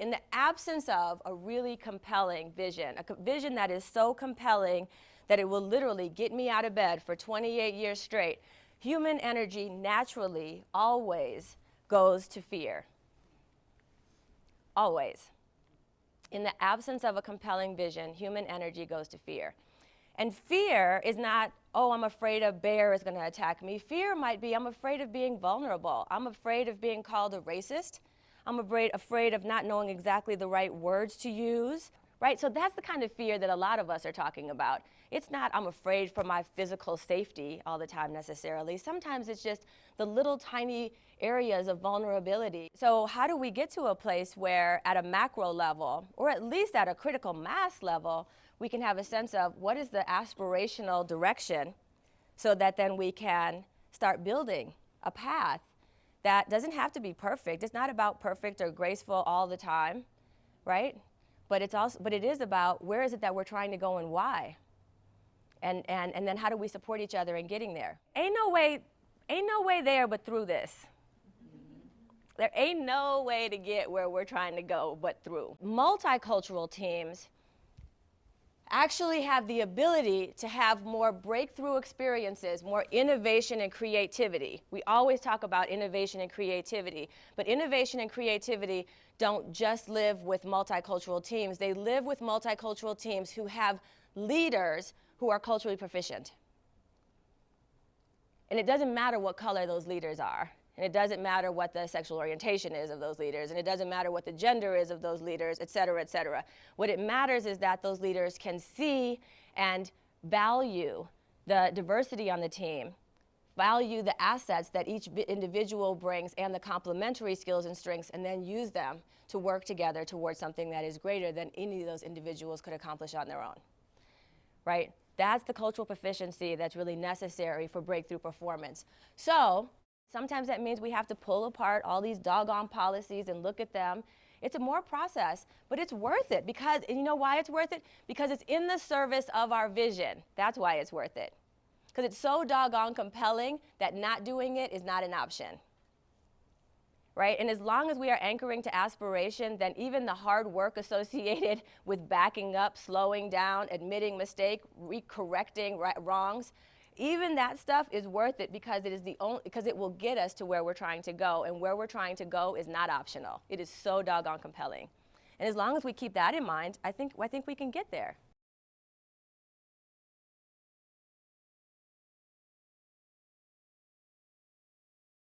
in the absence of a really compelling vision, a vision that is so compelling that it will literally get me out of bed for 28 years straight, human energy naturally always goes to fear. Always. In the absence of a compelling vision, human energy goes to fear. And fear is not, oh, I'm afraid a bear is going to attack me. Fear might be, I'm afraid of being vulnerable. I'm afraid of being called a racist. I'm afraid of not knowing exactly the right words to use, right? So that's the kind of fear that a lot of us are talking about. It's not, I'm afraid for my physical safety all the time necessarily. Sometimes it's just the little tiny areas of vulnerability. So how do we get to a place where at a macro level, or at least at a critical mass level, we can have a sense of what is the aspirational direction so that then we can start building a path that doesn't have to be perfect. It's not about perfect or graceful all the time, right? But it is about where is it that we're trying to go and why? And then how do we support each other in getting there? Ain't no way there but through this. There ain't no way to get where we're trying to go but through. Multicultural teams actually have the ability to have more breakthrough experiences, more innovation and creativity. We always talk about innovation and creativity, but innovation and creativity don't just live with multicultural teams. They live with multicultural teams who have leaders who are culturally proficient. And it doesn't matter what color those leaders are. And it doesn't matter what the sexual orientation is of those leaders, and it doesn't matter what the gender is of those leaders, et cetera, et cetera. What it matters is that those leaders can see and value the diversity on the team, value the assets that each individual brings and the complementary skills and strengths, and then use them to work together towards something that is greater than any of those individuals could accomplish on their own, right? That's the cultural proficiency that's really necessary for breakthrough performance. So sometimes that means we have to pull apart all these doggone policies and look at them. It's a more process, but it's worth it because, and you know why it's worth it? Because it's in the service of our vision. That's why it's worth it. Because it's so doggone compelling that not doing it is not an option, right? And as long as we are anchoring to aspiration, then even the hard work associated with backing up, slowing down, admitting mistake, correcting wrongs, even that stuff is worth it because because it will get us to where we're trying to go, and where we're trying to go is not optional. It is so doggone compelling. And as long as we keep that in mind, I think we can get there.